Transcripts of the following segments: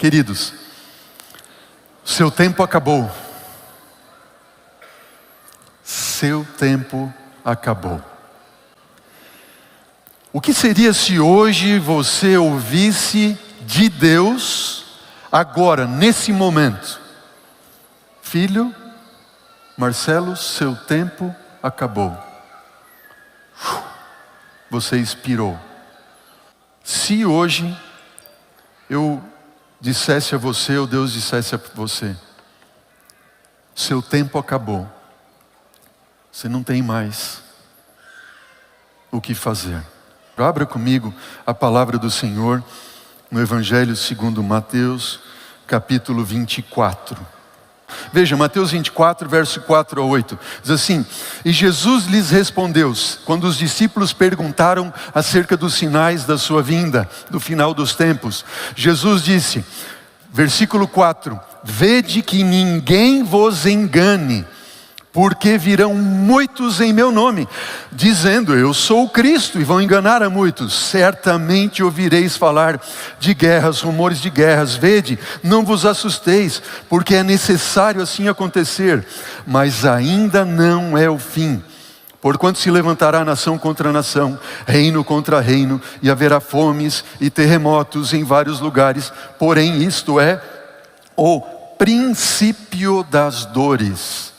Queridos, seu tempo acabou. Seu tempo acabou. O que seria se hoje você ouvisse de Deus, agora, nesse momento: filho, Marcelo, seu tempo acabou. Você expirou. Se hoje eu dissesse a você, ou Deus dissesse a você: seu tempo acabou, você não tem mais o que fazer. Abra comigo a palavra do Senhor no Evangelho segundo Mateus, capítulo 24. Veja, Mateus 24, verso 4 a 8, diz assim: e Jesus lhes respondeu, quando os discípulos perguntaram acerca dos sinais da sua vinda, do final dos tempos. Jesus disse, versículo 4, vede que ninguém vos engane, porque virão muitos em meu nome, dizendo, eu sou o Cristo, e vão enganar a muitos. Certamente ouvireis falar de guerras, rumores de guerras. Vede, não vos assusteis, porque é necessário assim acontecer, mas ainda não é o fim. Porquanto se levantará nação contra nação, reino contra reino, e haverá fomes e terremotos em vários lugares. Porém, isto é o princípio das dores.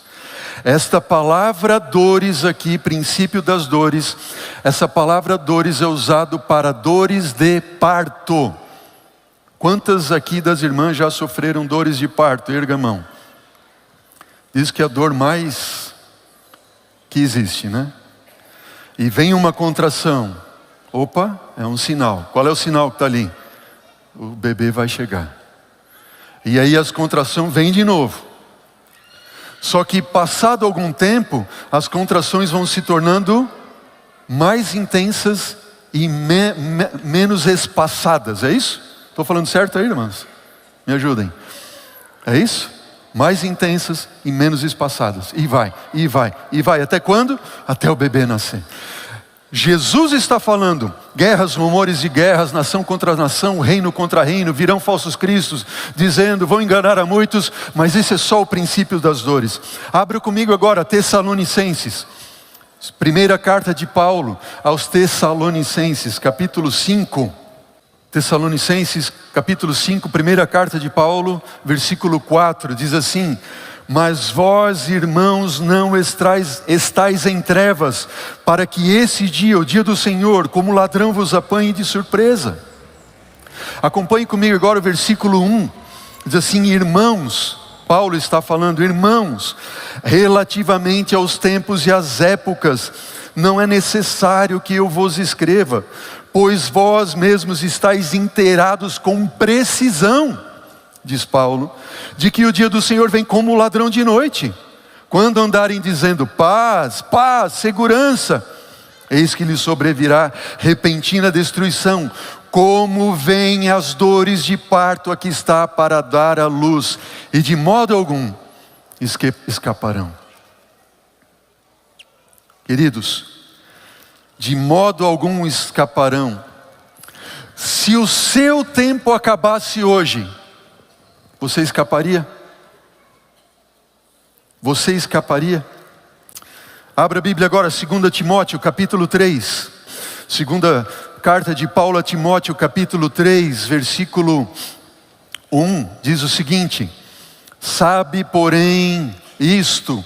Esta palavra dores aqui, princípio das dores, essa palavra dores é usado para dores de parto. Quantas aqui das irmãs já sofreram dores de parto? Erga a mão. Diz que é a dor mais que existe, né? E vem uma contração. Opa, é um sinal. Qual é o sinal que está ali? O bebê vai chegar. E aí as contrações vêm de novo. Só que passado algum tempo, as contrações vão se tornando mais intensas e menos espaçadas, é isso? Estou falando certo aí, irmãos? Me ajudem. É isso? Mais intensas e menos espaçadas. E vai, e vai, e vai. Até quando? Até o bebê nascer. Jesus está falando, guerras, rumores de guerras, nação contra nação, reino contra reino, virão falsos cristos, dizendo, vão enganar a muitos, mas esse é só o princípio das dores. Abra comigo agora Tessalonicenses, primeira carta de Paulo aos Tessalonicenses, capítulo 5. Tessalonicenses, capítulo 5, primeira carta de Paulo, versículo 4, diz assim, mas vós, irmãos, não estais em trevas, para que esse dia, o dia do Senhor, como ladrão vos apanhe de surpresa. Acompanhe comigo agora o versículo 1, diz assim, irmãos, Paulo está falando, irmãos, relativamente aos tempos e às épocas, não é necessário que eu vos escreva, pois vós mesmos estáis inteirados com precisão, diz Paulo, de que o dia do Senhor vem como ladrão de noite. Quando andarem dizendo paz, paz, segurança, eis que lhes sobrevirá repentina destruição, como vêm as dores de parto, aqui está para dar a luz, e de modo algum escaparão. Queridos, de modo algum escaparão. Se o seu tempo acabasse hoje, você escaparia? Você escaparia? Abra a Bíblia agora, 2 Timóteo, capítulo 3. Segunda carta de Paulo a Timóteo, capítulo 3, versículo 1, diz o seguinte: sabe, porém, isto,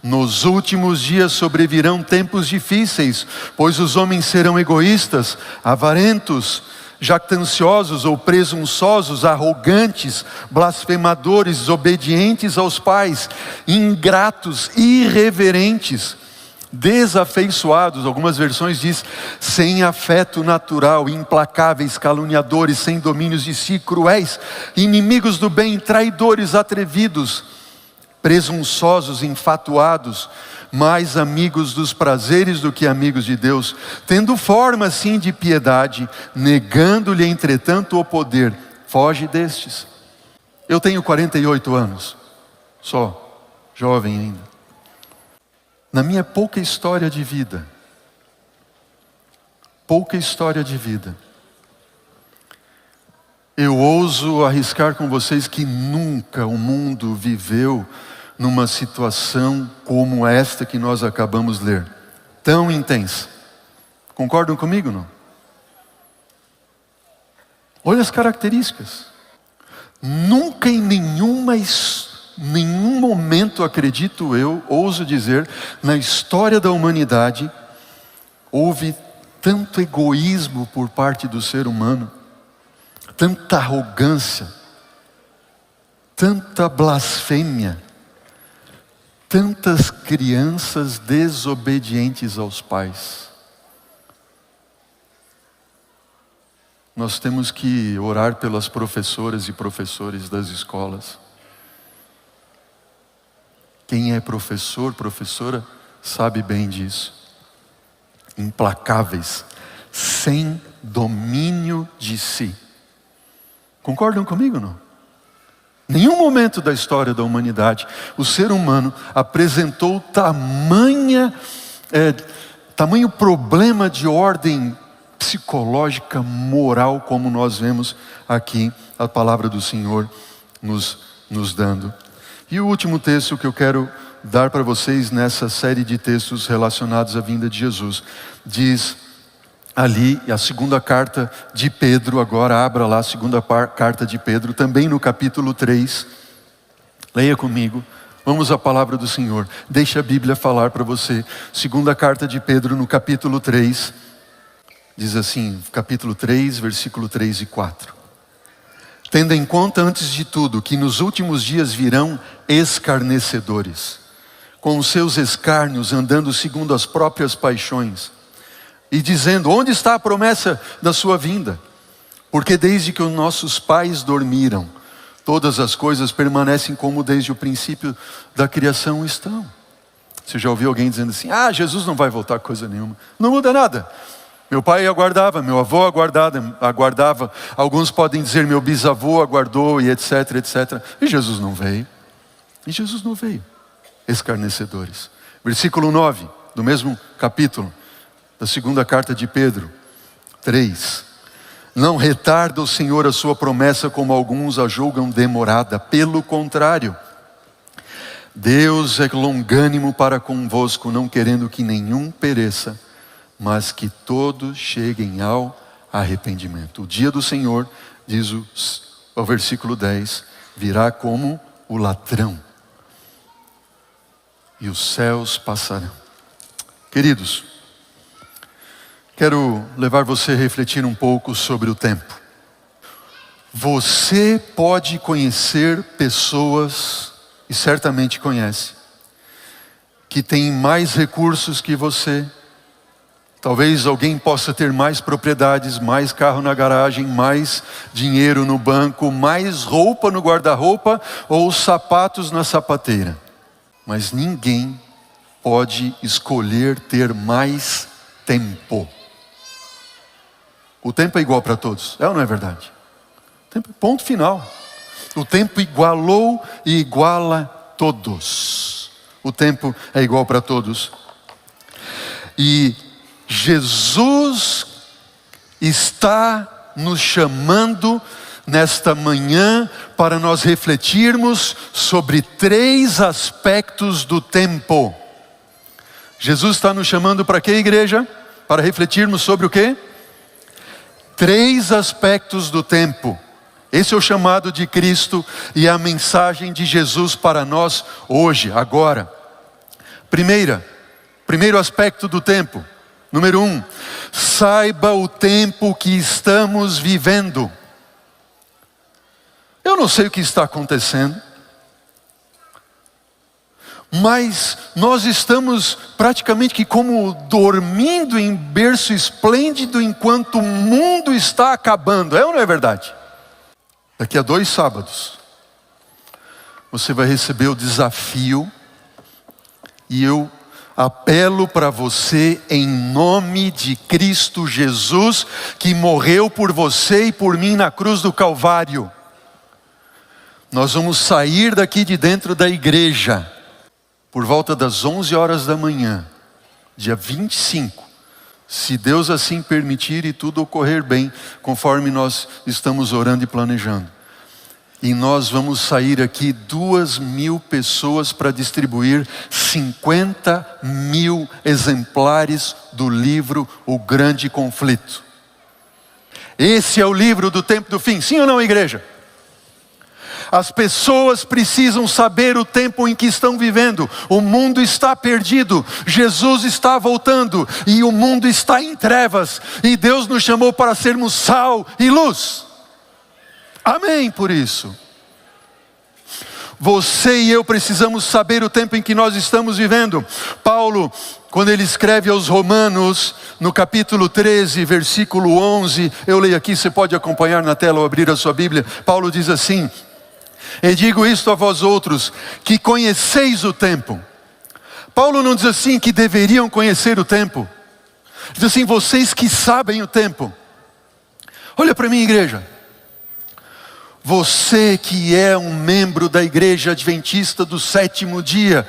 nos últimos dias sobrevirão tempos difíceis, pois os homens serão egoístas, avarentos, jactanciosos ou presunçosos, arrogantes, blasfemadores, desobedientes aos pais, ingratos, irreverentes, desafeiçoados, algumas versões diz, sem afeto natural, implacáveis, caluniadores, sem domínios de si, cruéis, inimigos do bem, traidores, atrevidos, presunçosos, infatuados, mais amigos dos prazeres do que amigos de Deus, tendo forma sim de piedade, negando-lhe entretanto o poder. Foge destes. Eu tenho 48 anos, só, jovem ainda. Na minha pouca história de vida, Eu ouso arriscar com vocês que nunca o mundo viveu numa situação como esta que nós acabamos de ler. Tão intensa. Concordam comigo, não? Olha as características. Nunca em nenhum momento, acredito eu, ouso dizer, na história da humanidade, houve tanto egoísmo por parte do ser humano, tanta arrogância, tanta blasfêmia, tantas crianças desobedientes aos pais. Nós temos que orar pelas professoras e professores das escolas. Quem é professor, professora, sabe bem disso. Implacáveis, sem domínio de si. Concordam comigo, não? Nenhum momento da história da humanidade o ser humano apresentou tamanho problema de ordem psicológica, moral, como nós vemos aqui a palavra do Senhor nos dando. E o último texto que eu quero dar para vocês nessa série de textos relacionados à vinda de Jesus, diz ali a segunda carta de Pedro, agora abra lá a segunda carta de Pedro, também no capítulo 3, leia comigo, vamos à palavra do Senhor, deixa a Bíblia falar para você. Segunda carta de Pedro no capítulo 3, diz assim, capítulo 3, versículo 3 e 4. Tendo em conta antes de tudo que nos últimos dias virão escarnecedores, com os seus escárnios andando segundo as próprias paixões, e dizendo, onde está a promessa da sua vinda? Porque desde que os nossos pais dormiram, todas as coisas permanecem como desde o princípio da criação estão. Você já ouviu alguém dizendo assim, Jesus não vai voltar coisa nenhuma. Não muda nada. Meu pai aguardava, meu avô aguardava. Alguns podem dizer, meu bisavô aguardou e etc, etc. E Jesus não veio. Escarnecedores. Versículo 9, do mesmo capítulo, da segunda carta de Pedro, 3. Não retarda o Senhor a sua promessa, como alguns a julgam demorada. Pelo contrário, Deus é longânimo para convosco, não querendo que nenhum pereça, mas que todos cheguem ao arrependimento. O dia do Senhor, diz o versículo 10, virá como o ladrão, e os céus passarão. Queridos, quero levar você a refletir um pouco sobre o tempo. Você pode conhecer pessoas, e certamente conhece, que têm mais recursos que você. Talvez alguém possa ter mais propriedades, mais carro na garagem, mais dinheiro no banco, mais roupa no guarda-roupa ou sapatos na sapateira. Mas ninguém pode escolher ter mais tempo. O tempo é igual para todos, é ou não é verdade? Ponto final. O tempo igualou e iguala todos. O tempo é igual para todos. E Jesus está nos chamando nesta manhã para nós refletirmos sobre 3 aspectos do tempo. Jesus está nos chamando para quê, igreja? Para refletirmos sobre o quê? 3 aspectos do tempo. Esse é o chamado de Cristo e a mensagem de Jesus para nós hoje, agora. Primeiro aspecto do tempo. Número 1, saiba o tempo que estamos vivendo. Eu não sei o que está acontecendo, mas nós estamos praticamente que como dormindo em berço esplêndido enquanto o mundo está acabando. É ou não é verdade? Daqui a 2 sábados, você vai receber o desafio e eu apelo para você em nome de Cristo Jesus, que morreu por você e por mim na cruz do Calvário. Nós vamos sair daqui de dentro da igreja por volta das 11 horas da manhã, dia 25, Se Deus assim permitir e tudo ocorrer bem, conforme nós estamos orando e planejando. E nós vamos sair aqui 2.000 pessoas para distribuir 50.000 exemplares do livro O Grande Conflito. Esse é o livro do tempo do fim, sim ou não, igreja? As pessoas precisam saber o tempo em que estão vivendo. O mundo está perdido, Jesus está voltando e o mundo está em trevas. E Deus nos chamou para sermos sal e luz. Amém por isso. Você e eu precisamos saber o tempo em que nós estamos vivendo. Paulo, quando ele escreve aos Romanos, no capítulo 13, versículo 11, eu leio aqui, você pode acompanhar na tela ou abrir a sua Bíblia. Paulo diz assim: e digo isto a vós outros, que conheceis o tempo. Paulo não diz assim que deveriam conhecer o tempo. Diz assim, vocês que sabem o tempo. Olha para mim, igreja. Você que é um membro da igreja adventista do sétimo dia,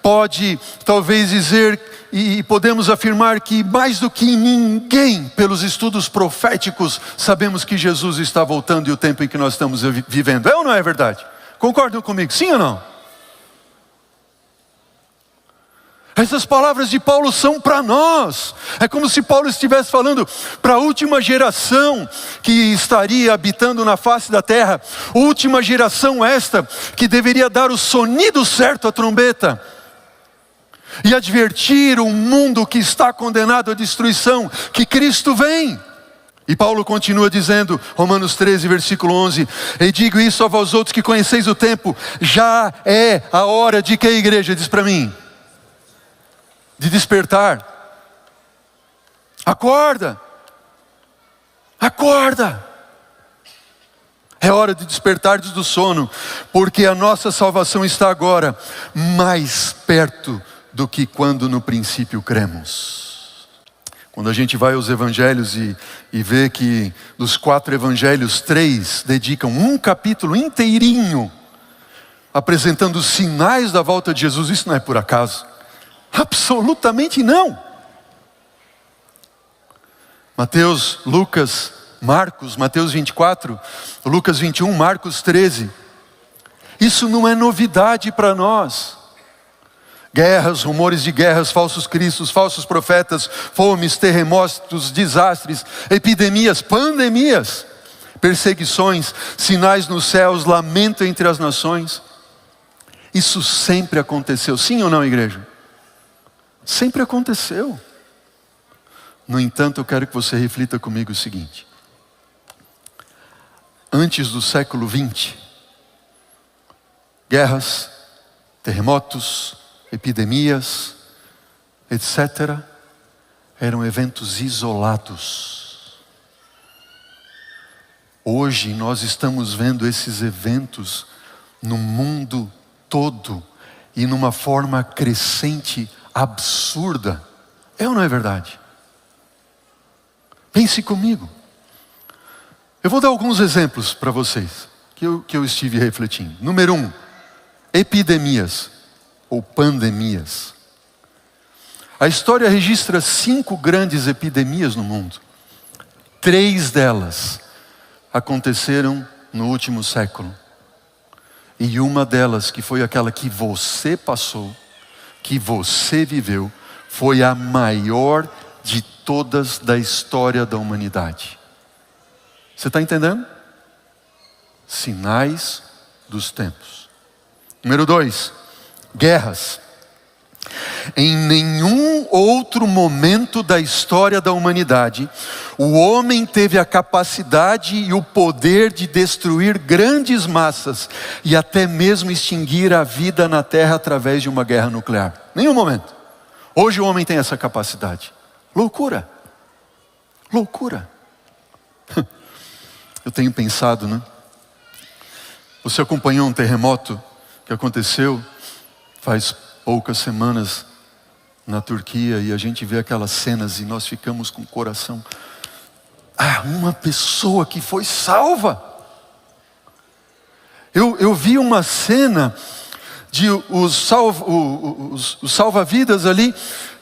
pode talvez dizer, e podemos afirmar que mais do que ninguém, pelos estudos proféticos, sabemos que Jesus está voltando e o tempo em que nós estamos vivendo. É ou não é verdade? Concordam comigo, sim ou não? Essas palavras de Paulo são para nós. É como se Paulo estivesse falando para a última geração que estaria habitando na face da terra. Última geração esta que deveria dar o sonido certo à trombeta e advertir o mundo que está condenado à destruição, que Cristo vem. E Paulo continua dizendo, Romanos 13, versículo 11, e digo isso a vós outros que conheceis o tempo, já é a hora de que a igreja diz para mim? De despertar. Acorda. Acorda. É hora de despertar do sono, porque a nossa salvação está agora mais perto do que quando no princípio cremos. Quando a gente vai aos evangelhos e vê que dos 4 evangelhos, 3 dedicam um capítulo inteirinho apresentando os sinais da volta de Jesus, isso não é por acaso. Absolutamente não. Mateus, Lucas, Marcos, Mateus 24, Lucas 21, Marcos 13. Isso não é novidade para nós. Guerras, rumores de guerras, falsos cristos, falsos profetas, fomes, terremotos, desastres, epidemias, pandemias, perseguições, sinais nos céus, lamento entre as nações. Isso sempre aconteceu, sim ou não, igreja? Sempre aconteceu. No entanto, eu quero que você reflita comigo o seguinte. Antes do século 20, guerras, terremotos, epidemias, etc., eram eventos isolados. Hoje nós estamos vendo esses eventos no mundo todo e numa forma crescente, absurda. É ou não é verdade? Pense comigo. Eu vou dar alguns exemplos para vocês que eu estive refletindo. Número 1, epidemias ou pandemias. A história registra 5 grandes epidemias no mundo. 3 delas aconteceram no último século. E uma delas, que foi aquela que você passou, que você viveu, foi a maior de todas da história da humanidade. Você está entendendo? Sinais dos tempos. Número 2, guerras. Em nenhum outro momento da história da humanidade, o homem teve a capacidade e o poder de destruir grandes massas e até mesmo extinguir a vida na terra através de uma guerra nuclear. Nenhum momento. Hoje o homem tem essa capacidade. Loucura. Loucura. Eu tenho pensado, né? Você acompanhou um terremoto que aconteceu faz poucas semanas na Turquia, e a gente vê aquelas cenas e nós ficamos com o coração. Uma pessoa que foi salva. Eu vi uma cena de os salva-vidas ali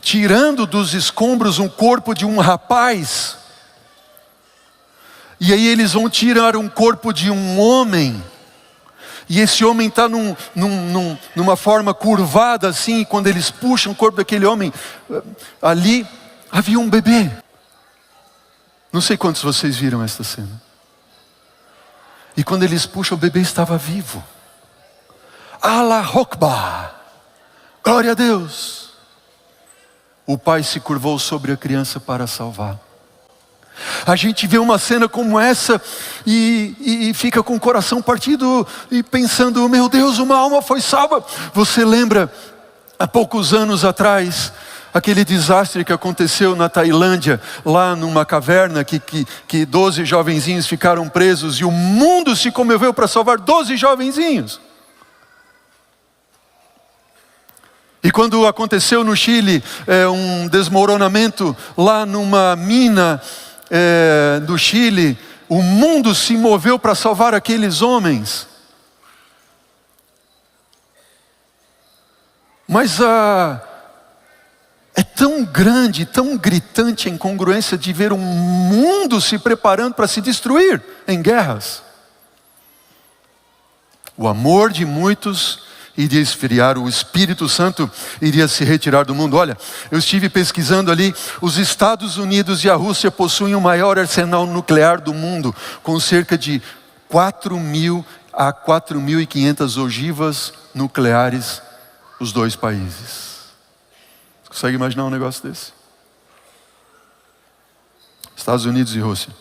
tirando dos escombros um corpo de um rapaz. E aí eles vão tirar um corpo de um homem. E esse homem está numa forma curvada assim. E quando eles puxam o corpo daquele homem, ali havia um bebê. Não sei quantos de vocês viram esta cena. E quando eles puxam, o bebê estava vivo. Allah Akbar. Glória a Deus. O pai se curvou sobre a criança para salvar. A gente vê uma cena como essa e fica com o coração partido e pensando, meu Deus, uma alma foi salva. Você lembra, há poucos anos atrás, aquele desastre que aconteceu na Tailândia, lá numa caverna, que 12 jovenzinhos ficaram presos e o mundo se comoveu para salvar 12 jovenzinhos. E quando aconteceu no Chile um desmoronamento lá numa mina do Chile, o mundo se moveu para salvar aqueles homens. Mas é tão grande, tão gritante a incongruência de ver um mundo se preparando para se destruir em guerras. O amor de muitos iria esfriar, o Espírito Santo iria se retirar do mundo. Olha, eu estive pesquisando ali, os Estados Unidos e a Rússia possuem o maior arsenal nuclear do mundo, com cerca de 4.000 a 4.500 ogivas nucleares, os dois países. Você consegue imaginar um negócio desse? Estados Unidos e Rússia.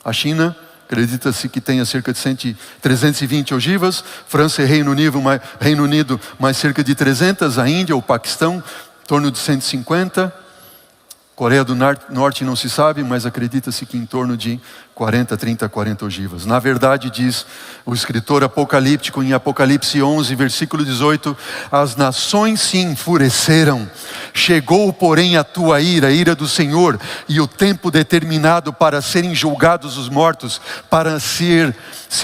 A China, acredita-se que tenha cerca de 320 ogivas. França e Reino Unido mais cerca de 300. A Índia, o Paquistão, em torno de 150. Coreia do Norte não se sabe, mas acredita-se que em torno de 40 ogivas. Na verdade, diz o escritor apocalíptico em Apocalipse 11, versículo 18, as nações se enfureceram, chegou porém a tua ira, a ira do Senhor, e o tempo determinado para serem julgados os mortos, para se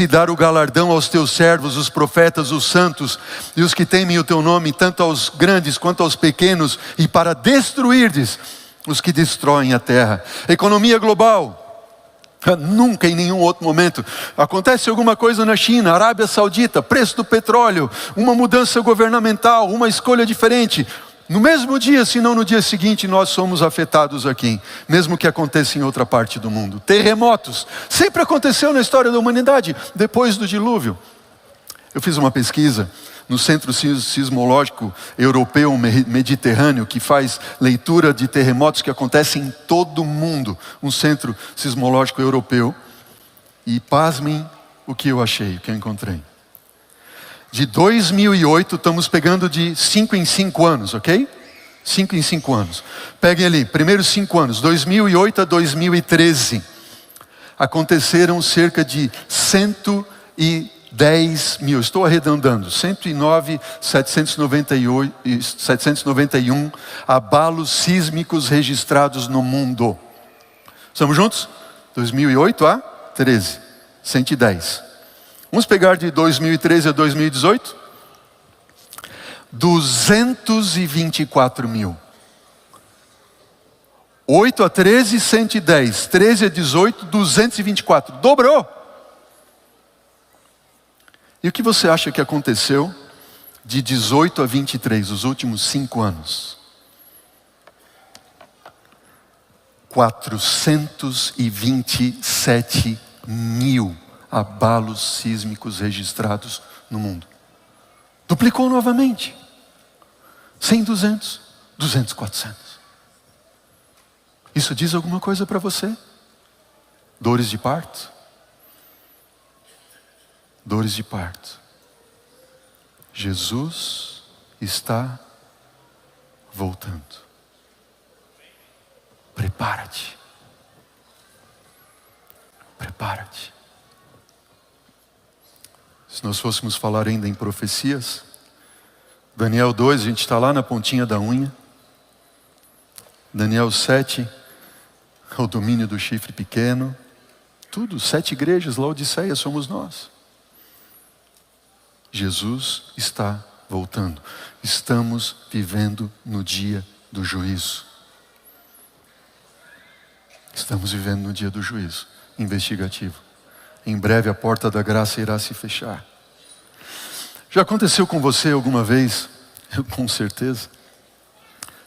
dar o galardão aos teus servos, os profetas, os santos, e os que temem o teu nome, tanto aos grandes quanto aos pequenos, e para destruirdes os que destroem a terra. Economia global. Nunca em nenhum outro momento acontece alguma coisa na China, Arábia Saudita, preço do petróleo, uma mudança governamental, uma escolha diferente. No mesmo dia, se não no dia seguinte, nós somos afetados aqui, mesmo que aconteça em outra parte do mundo. Terremotos, sempre aconteceu na história da humanidade, depois do dilúvio. Eu fiz uma pesquisa no Centro Sismológico Europeu Mediterrâneo, que faz leitura de terremotos que acontecem em todo o mundo, um centro sismológico europeu. E pasmem o que eu achei, o que eu encontrei. De 2008, estamos pegando de 5 em 5 anos, ok? 5 em 5 anos. Peguem ali, primeiros 5 anos, 2008 a 2013. Aconteceram cerca de 110 mil, estou arredondando, 791 abalos sísmicos registrados no mundo. Estamos juntos? 2008 a 13, 110. Vamos pegar de 2013 a 2018? 224 mil. 8 a 13, 110. 13 a 18, 224. Dobrou. E o que você acha que aconteceu de 18 a 23, os últimos 5 anos? 427 mil abalos sísmicos registrados no mundo. Duplicou novamente. 100, 200, 200, 400. Isso diz alguma coisa para você? Dores de parto? Dores de parto. Jesus está voltando. Prepara-te. Prepara-te. Se nós fôssemos falar ainda em profecias, Daniel 2, a gente está lá na pontinha da unha. Daniel 7, o domínio do chifre pequeno. Tudo, 7 igrejas, Laodiceia somos nós. Jesus está voltando. Estamos vivendo no dia do juízo. Estamos vivendo no dia do juízo investigativo. Em breve a porta da graça irá se fechar. Já aconteceu com você alguma vez? Com certeza.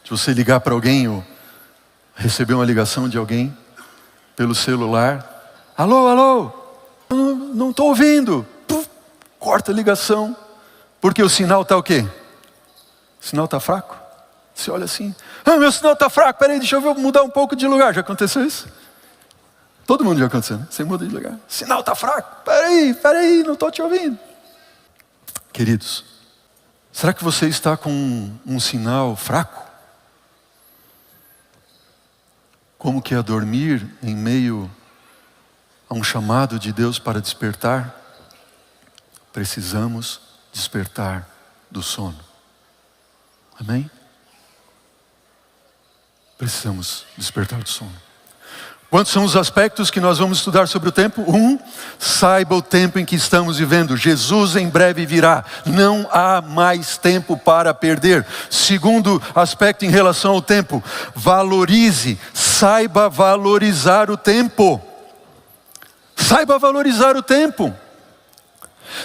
De você ligar para alguém ou receber uma ligação de alguém pelo celular. Alô, alô, não estou ouvindo. Puf, corta a ligação. Porque o sinal está o quê? O sinal está fraco. Você olha assim, meu sinal está fraco, peraí, deixa eu mudar um pouco de lugar. Já aconteceu isso? Todo mundo já aconteceu, né? Você muda de lugar. Sinal está fraco, peraí, não estou te ouvindo. Queridos, será que você está com um sinal fraco? Como que é dormir em meio a um chamado de Deus para despertar? Precisamos despertar do sono. Amém? Precisamos despertar do sono. Quantos são os aspectos que nós vamos estudar sobre o tempo? Saiba o tempo em que estamos vivendo. Jesus em breve virá. Não há mais tempo para perder. Segundo aspecto em relação ao tempo, valorize, saiba valorizar o tempo. Saiba valorizar o tempo.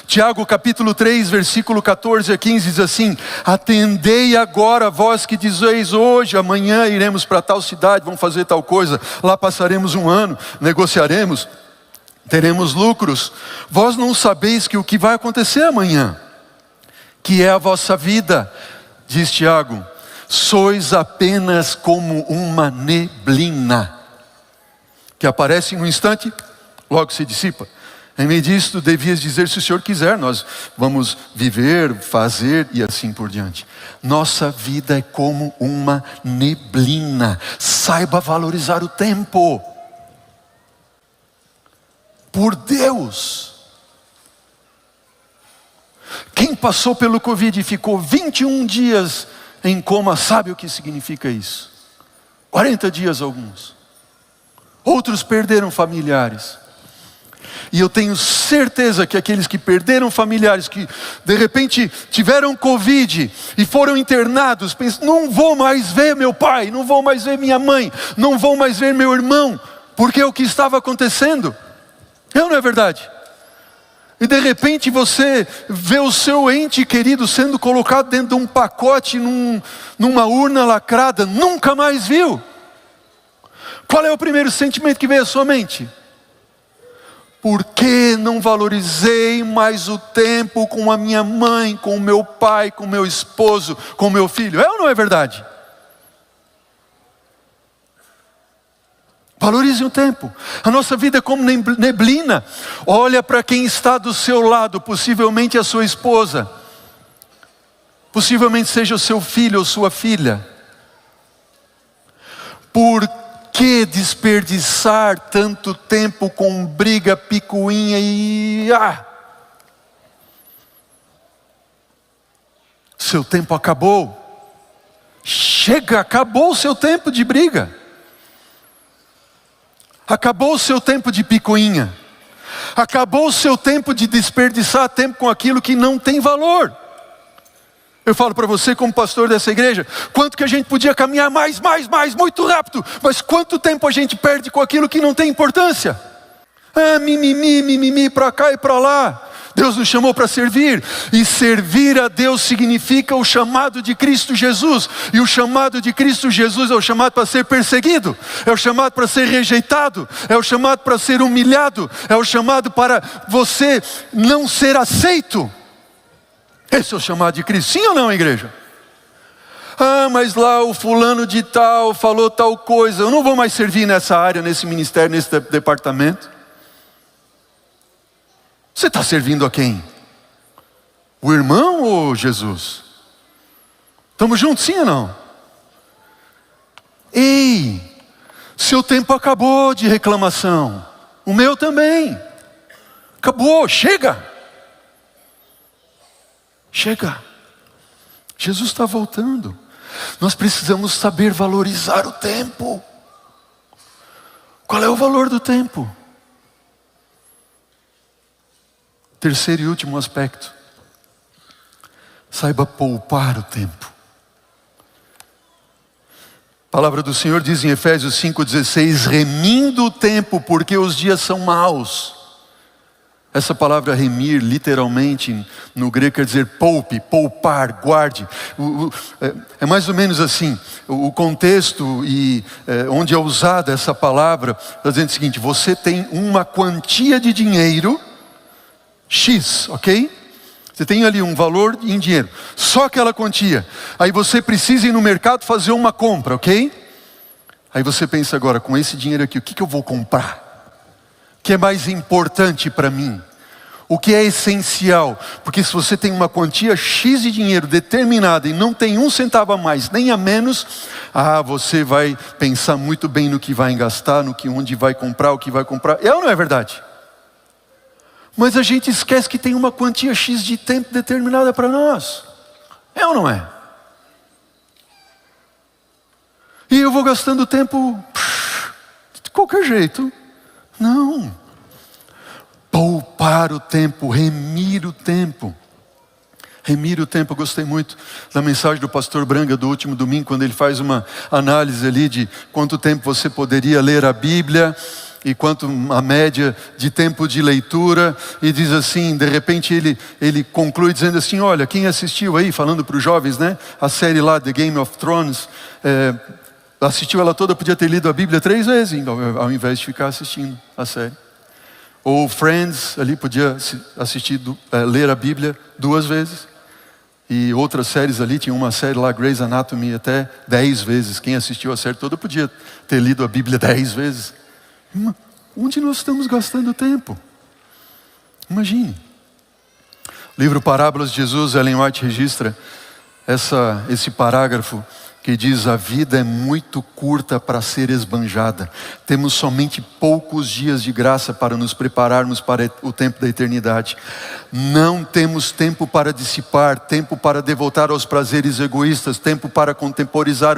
Tiago capítulo 3, versículo 14 a 15 diz assim: atendei agora vós que dizeis hoje, amanhã iremos para tal cidade, vamos fazer tal coisa, lá passaremos um ano, negociaremos, teremos lucros. Vós não sabeis que o que vai acontecer amanhã, que é a vossa vida, diz Tiago, sois apenas como uma neblina, que aparece em um instante, logo se dissipa. Em meio disso, devias dizer, se o Senhor quiser, nós vamos viver, fazer e assim por diante. Nossa vida é como uma neblina. Saiba valorizar o tempo. Por Deus. Quem passou pelo Covid e ficou 21 dias em coma, sabe o que significa isso? 40 dias alguns. Outros perderam familiares. E eu tenho certeza que aqueles que perderam familiares, que de repente tiveram Covid e foram internados, pensam, não vou mais ver meu pai, não vou mais ver minha mãe, não vou mais ver meu irmão, porque é o que estava acontecendo. Não é verdade? E de repente você vê o seu ente querido sendo colocado dentro de um pacote, numa urna lacrada, nunca mais viu. Qual é o primeiro sentimento que vem à sua mente? Por que não valorizei mais o tempo com a minha mãe, com o meu pai, com o meu esposo, com o meu filho? É ou não é verdade? Valorize o tempo. A nossa vida é como neblina. Olha para quem está do seu lado, possivelmente a sua esposa. Possivelmente seja o seu filho ou sua filha. Por que desperdiçar tanto tempo com briga, picuinha e... Seu tempo acabou. Chega, acabou o seu tempo de briga. Acabou o seu tempo de picuinha. Acabou o seu tempo de desperdiçar tempo com aquilo que não tem valor. Eu falo para você como pastor dessa igreja, quanto que a gente podia caminhar mais, muito rápido, mas quanto tempo a gente perde com aquilo que não tem importância? Mimimi, para cá e para lá. Deus nos chamou para servir, e servir a Deus significa o chamado de Cristo Jesus, e o chamado de Cristo Jesus é o chamado para ser perseguido, é o chamado para ser rejeitado, é o chamado para ser humilhado, é o chamado para você não ser aceito. Esse é o chamado de Cristo, sim ou não, igreja? Mas lá o fulano de tal falou tal coisa, eu não vou mais servir nessa área, nesse ministério, nesse departamento. Você está servindo a quem? O irmão ou Jesus? Estamos juntos, sim ou não? Ei, seu tempo acabou de reclamação, o meu também. Acabou, chega. Chega. Jesus está voltando. Nós precisamos saber valorizar o tempo. Qual é o valor do tempo? Terceiro e último aspecto. Saiba poupar o tempo. A palavra do Senhor diz em Efésios 5,16, remindo o tempo, porque os dias são maus. Essa palavra remir, literalmente, no grego quer dizer poupe, poupar, guarde. É mais ou menos assim, o contexto onde é usada essa palavra, está dizendo o seguinte, você tem uma quantia de dinheiro, X, ok? Você tem ali um valor em dinheiro, só aquela quantia. Aí você precisa ir no mercado fazer uma compra, ok? Aí você pensa agora, com esse dinheiro aqui, o que eu vou comprar? O que é mais importante para mim? O que é essencial? Porque se você tem uma quantia X de dinheiro determinada e não tem um centavo a mais, nem a menos, você vai pensar muito bem no que vai gastar, onde vai comprar, o que vai comprar. É ou não é verdade? Mas a gente esquece que tem uma quantia X de tempo determinada para nós. É ou não é? E eu vou gastando tempo de qualquer jeito. Não. Poupar o tempo, remir o tempo. Remir o tempo, eu gostei muito da mensagem do pastor Branga do último domingo, quando ele faz uma análise ali de quanto tempo você poderia ler a Bíblia e quanto a média de tempo de leitura, e diz assim, de repente ele conclui dizendo assim, olha, quem assistiu aí, falando para os jovens, né, a série lá, The Game of Thrones, assistiu ela toda, podia ter lido a Bíblia 3 vezes, ao invés de ficar assistindo a série. Ou Friends, ali podia assistir, ler a Bíblia 2 vezes. E outras séries ali, tinha uma série lá, Grey's Anatomy, até 10 vezes. Quem assistiu a série toda podia ter lido a Bíblia 10 vezes. Onde nós estamos gastando tempo? Imagine. O livro Parábolas de Jesus, Ellen White registra esse parágrafo que diz, a vida é muito curta para ser esbanjada. Temos somente poucos dias de graça para nos prepararmos para o tempo da eternidade. Não temos tempo para dissipar, tempo para devotar aos prazeres egoístas, tempo para contemporizar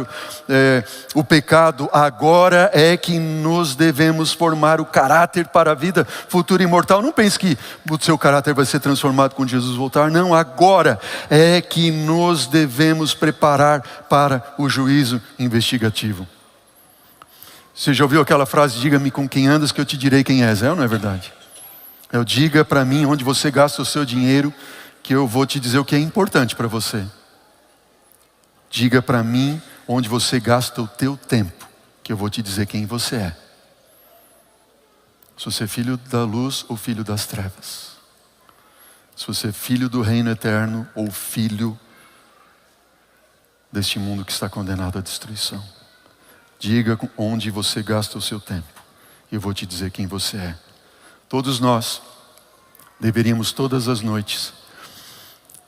o pecado. Agora é que nos devemos formar o caráter para a vida futura e imortal. Não pense que o seu caráter vai ser transformado quando Jesus voltar. Não, agora é que nos devemos preparar para o juízo investigativo. Você já ouviu aquela frase, diga-me com quem andas que eu te direi quem és? É ou não é verdade? Diga para mim onde você gasta o seu dinheiro, que eu vou te dizer o que é importante para você. Diga para mim onde você gasta o teu tempo, que eu vou te dizer quem você é. Se você é filho da luz ou filho das trevas. Se você é filho do reino eterno ou filho deste mundo que está condenado à destruição. Diga onde você gasta o seu tempo, e eu vou te dizer quem você é. Todos nós deveríamos todas as noites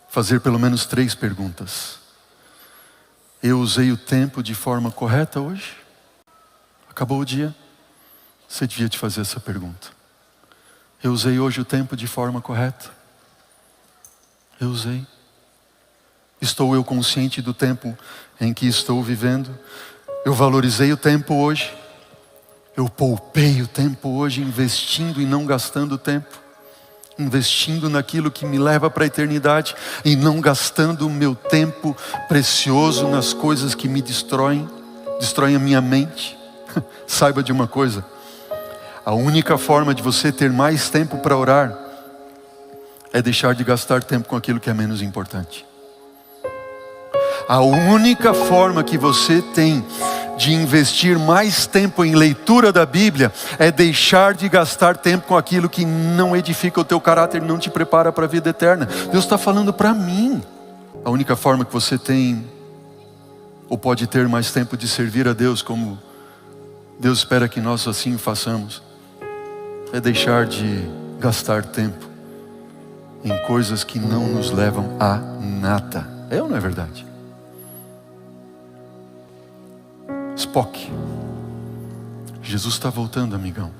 fazer pelo menos 3 perguntas. Eu usei o tempo de forma correta hoje? Acabou o dia? Você devia te fazer essa pergunta. Eu usei hoje o tempo de forma correta? Eu usei. Estou eu consciente do tempo em que estou vivendo? Eu valorizei o tempo hoje? Eu poupei o tempo hoje, investindo e não gastando tempo? Investindo naquilo que me leva para a eternidade e não gastando o meu tempo precioso nas coisas que me destroem a minha mente? Saiba de uma coisa, a única forma de você ter mais tempo para orar é deixar de gastar tempo com aquilo que é menos importante. A única forma que você tem de investir mais tempo em leitura da Bíblia é deixar de gastar tempo com aquilo que não edifica o teu caráter, não te prepara para a vida eterna. Deus está falando para mim. A única forma que você tem ou pode ter mais tempo de servir a Deus, como Deus espera que nós assim o façamos, é deixar de gastar tempo em coisas que não nos levam a nada. É ou não é verdade? Spock, Jesus está voltando, amigão.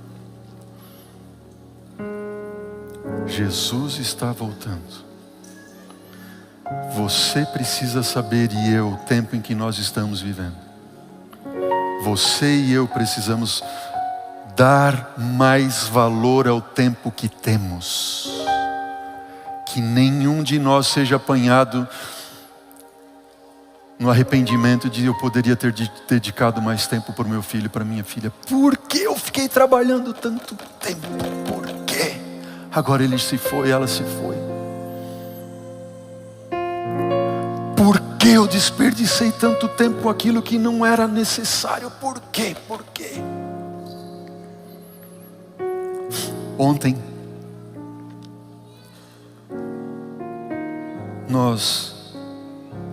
Jesus está voltando. Você precisa saber, e eu, o tempo em que nós estamos vivendo. Você e eu precisamos dar mais valor ao tempo que temos. Que nenhum de nós seja apanhado no arrependimento de eu poderia ter dedicado mais tempo para o meu filho e para minha filha. Por que eu fiquei trabalhando tanto tempo? Por quê? Agora ele se foi, ela se foi. Por que eu desperdicei tanto tempo com aquilo que não era necessário? Por quê? Por quê? Ontem nós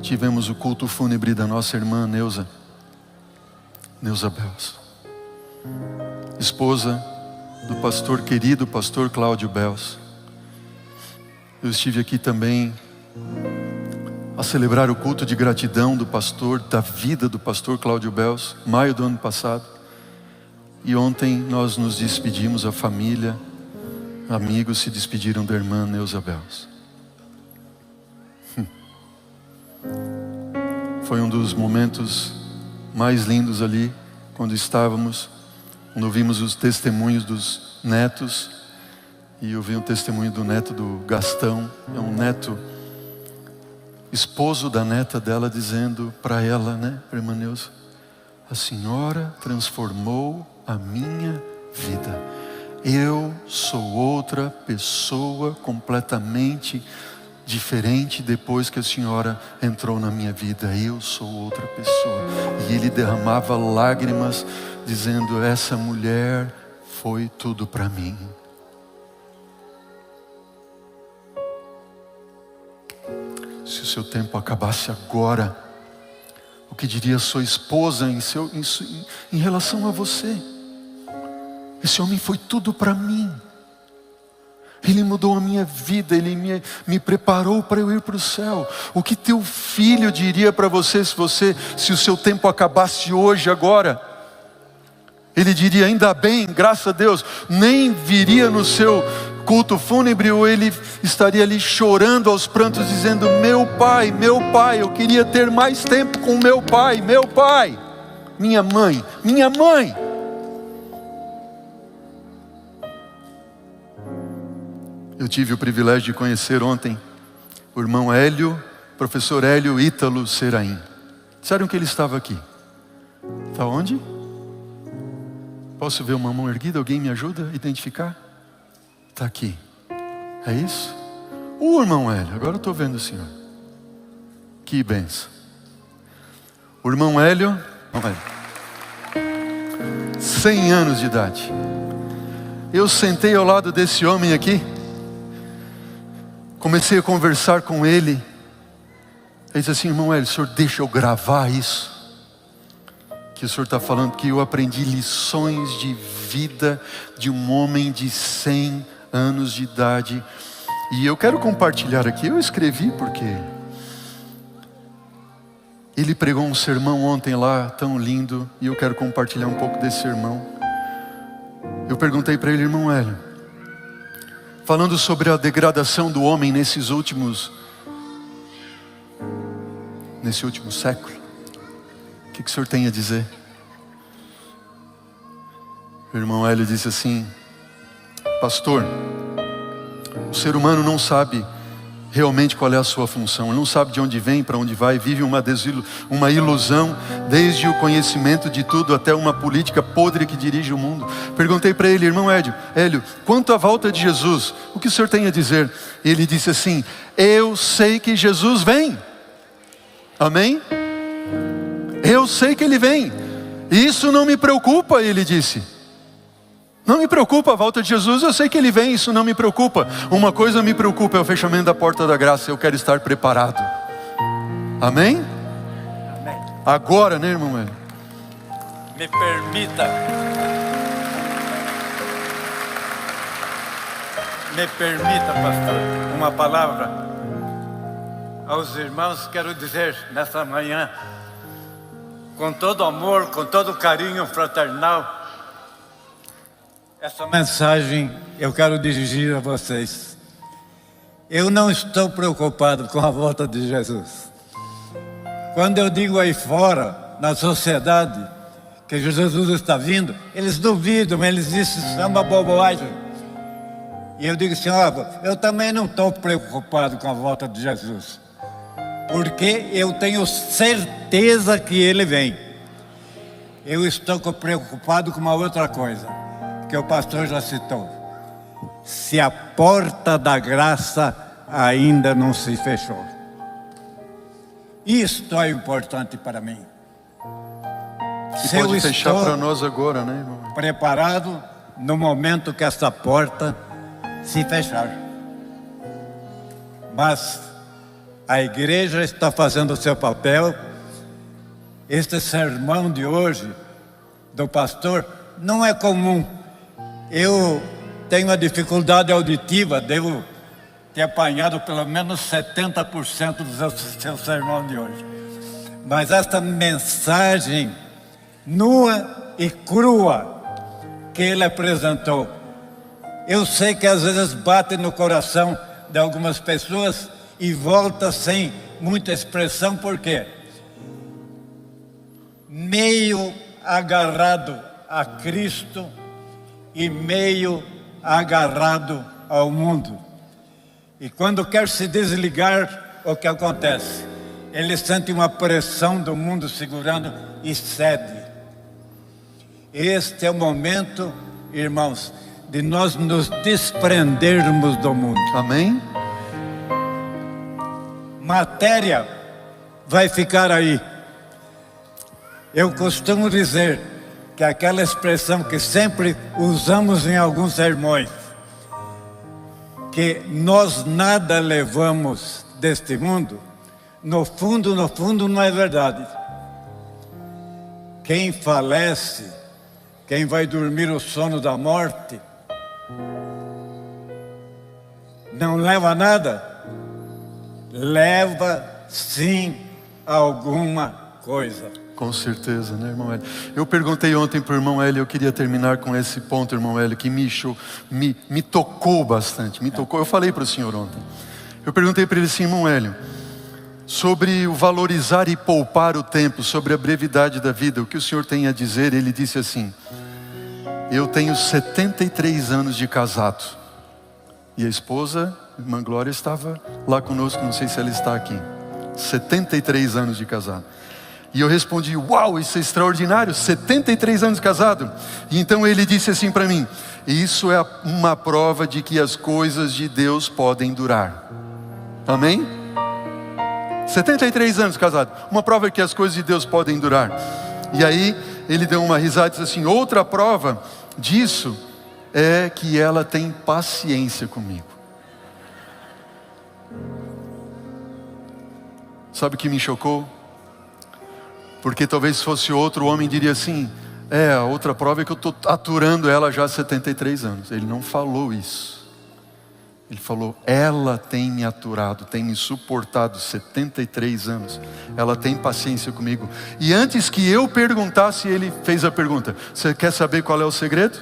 tivemos o culto fúnebre da nossa irmã Neuza Bells, esposa do pastor querido, pastor Cláudio Bells. Eu estive aqui também a celebrar o culto de gratidão do pastor, da vida do pastor Cláudio Bells, maio do ano passado. E ontem nós nos despedimos, a família, amigos se despediram da irmã Neuza Bells. Foi um dos momentos mais lindos ali, quando ouvimos os testemunhos dos netos. E eu vi um testemunho do neto do Gastão, é um neto, esposo da neta dela, dizendo para ela, né, para a irmã Neuza: a senhora transformou a minha vida. Eu sou outra pessoa completamente diferente depois que a senhora entrou na minha vida. Eu sou outra pessoa. E ele derramava lágrimas, dizendo: essa mulher foi tudo para mim. Se o seu tempo acabasse agora, o que diria sua esposa em relação a você? Esse homem foi tudo para mim. Ele mudou a minha vida, ele me preparou para eu ir para o céu. O que teu filho diria para você se o seu tempo acabasse hoje, agora? Ele diria: ainda bem, graças a Deus. Nem viria no seu culto fúnebre, ou ele estaria ali chorando aos prantos, dizendo: meu pai, eu queria ter mais tempo com meu pai, minha mãe. Eu tive o privilégio de conhecer ontem o irmão Hélio, professor Hélio Ítalo Seraim. Disseram que ele estava aqui. Está onde? Posso ver uma mão erguida? Alguém me ajuda a identificar? Está aqui. É isso? O irmão Hélio, agora eu estou vendo o senhor. Que benção. O irmão Hélio, 100 anos de idade. Eu sentei ao lado desse homem aqui, comecei a conversar com ele. Ele disse assim: irmão Hélio, o senhor deixa eu gravar isso? Que o senhor está falando que eu aprendi lições de vida de um homem de 100 anos de idade. E eu quero compartilhar aqui. Eu escrevi porque ele pregou um sermão ontem lá, tão lindo. E eu quero compartilhar um pouco desse sermão. Eu perguntei para ele: irmão Hélio, falando sobre a degradação do homem nesse último século, o que o senhor tem a dizer? O irmão Hélio disse assim: pastor, o ser humano não sabe realmente qual é a sua função. Ele não sabe de onde vem, para onde vai. Vive uma ilusão, desde o conhecimento de tudo até uma política podre que dirige o mundo. Perguntei para ele: irmão Hélio, quanto à volta de Jesus, o que o senhor tem a dizer? Ele disse assim: eu sei que Jesus vem. Amém? Eu sei que Ele vem. Isso não me preocupa, ele disse. Não me preocupa a volta de Jesus, eu sei que Ele vem, isso não me preocupa. Uma coisa me preocupa, é o fechamento da porta da graça. Eu quero estar preparado. Amém? Amém. Agora, né, irmão Hélio? Me permita, pastor, uma palavra aos irmãos. Quero dizer nessa manhã, com todo amor, com todo carinho fraternal, essa mensagem eu quero dirigir a vocês. Eu não estou preocupado com a volta de Jesus. Quando eu digo aí fora, na sociedade, que Jesus está vindo, eles duvidam, eles dizem: isso é uma bobagem. E eu digo assim: ó, eu também não estou preocupado com a volta de Jesus. porque eu tenho certeza que Ele vem. Eu estou preocupado com uma outra coisa, que o pastor já citou. Se a porta da graça ainda não se fechou. Isto é importante para mim. E Se eu pode fechar para estou nós agora, né, irmão? preparado no momento que essa porta se fechar. Mas a igreja está fazendo o seu papel. Este sermão de hoje do pastor não é comum. Eu tenho uma dificuldade auditiva, devo ter apanhado pelo menos 70% do seu sermão de hoje. Mas esta mensagem nua e crua que ele apresentou, eu sei que às vezes bate no coração de algumas pessoas e volta sem muita expressão, por quê? Meio agarrado a Cristo e meio agarrado ao mundo. E quando quer se desligar, o que acontece? Ele sente uma pressão do mundo segurando e cede. Este é o momento, irmãos, de nós nos desprendermos do mundo. Amém? Matéria vai ficar aí. Eu costumo dizer que aquela expressão que sempre usamos em alguns sermões, que nós nada levamos deste mundo, no fundo não é verdade. Quem falece, quem vai dormir o sono da morte, não leva nada? Leva sim alguma coisa. Com certeza, né, irmão Hélio? Eu perguntei ontem para o irmão Hélio, eu queria terminar com esse ponto, irmão Hélio, que me tocou bastante, me tocou. Eu falei para o senhor ontem. Eu perguntei para ele assim, irmão Hélio, sobre o valorizar e poupar o tempo, sobre a brevidade da vida, o que o senhor tem a dizer? Ele disse assim, eu tenho 73 anos de casado. E a esposa, irmã Glória, estava lá conosco, não sei se ela está aqui. 73 anos de casado. E eu respondi, uau, isso é extraordinário, 73 anos de casado. E então ele disse assim para mim, isso é uma prova de que as coisas de Deus podem durar. Amém? 73 anos de casado, uma prova de que as coisas de Deus podem durar. E aí ele deu uma risada e disse assim, outra prova disso é que ela tem paciência comigo. Sabe o que me chocou? Porque talvez se fosse outro homem diria assim, a outra prova é que eu estou aturando ela já há 73 anos. Ele não falou isso. Ele falou, ela tem me aturado, tem me suportado 73 anos. Ela tem paciência comigo. E antes que eu perguntasse, ele fez a pergunta, você quer saber qual é o segredo?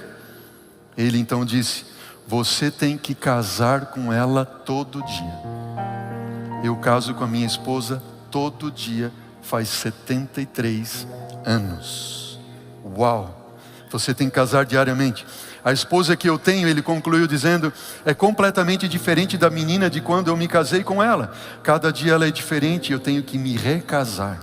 Ele então disse, você tem que casar com ela todo dia. Eu caso com a minha esposa todo dia, faz 73 anos. Uau! Você tem que casar diariamente. A esposa que eu tenho, ele concluiu dizendo, é completamente diferente da menina de quando eu me casei com ela. Cada dia ela é diferente, eu tenho que me recasar.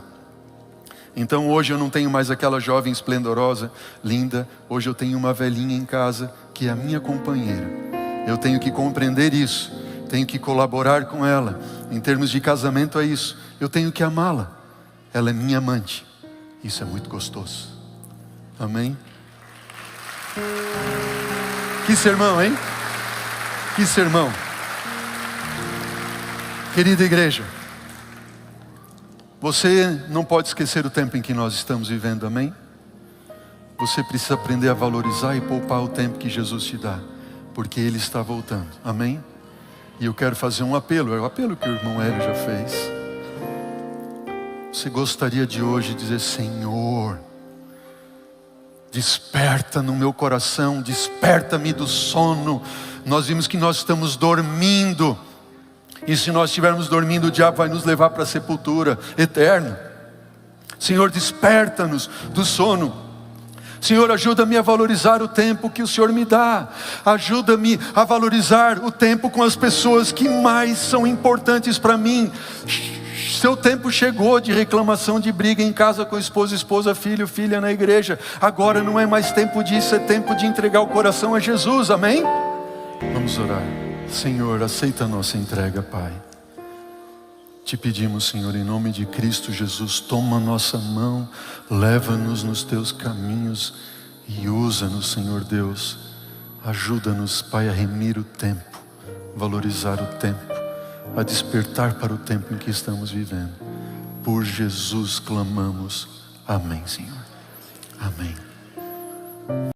Então hoje eu não tenho mais aquela jovem esplendorosa, linda. Hoje eu tenho uma velhinha em casa, que é a minha companheira. Eu tenho que compreender isso. Tenho que colaborar com ela. Em termos de casamento é isso. Eu tenho que amá-la. Ela é minha amante. Isso é muito gostoso. Amém? Que sermão, hein? Que sermão. Querida igreja, você não pode esquecer o tempo em que nós estamos vivendo, amém? Você precisa aprender a valorizar e poupar o tempo que Jesus te dá, porque Ele está voltando, amém? E eu quero fazer um apelo, é o apelo que o irmão Hélio já fez. Você gostaria de hoje dizer, Senhor, desperta no meu coração, desperta-me do sono. Nós vimos que nós estamos dormindo, e se nós estivermos dormindo, o diabo vai nos levar para a sepultura eterna. Senhor, desperta-nos do sono. Senhor, ajuda-me a valorizar o tempo que o Senhor me dá. Ajuda-me a valorizar o tempo com as pessoas que mais são importantes para mim. seu tempo chegou de reclamação, de briga em casa com esposa, filho, filha na igreja. Agora não é mais tempo disso, é tempo de entregar o coração a Jesus, amém? Vamos orar. Senhor, aceita a nossa entrega, Pai. Te pedimos, Senhor, em nome de Cristo Jesus, toma nossa mão, leva-nos nos teus caminhos e usa-nos, Senhor Deus. Ajuda-nos, Pai, a remir o tempo, valorizar o tempo, a despertar para o tempo em que estamos vivendo. Por Jesus clamamos. Amém, Senhor. Amém.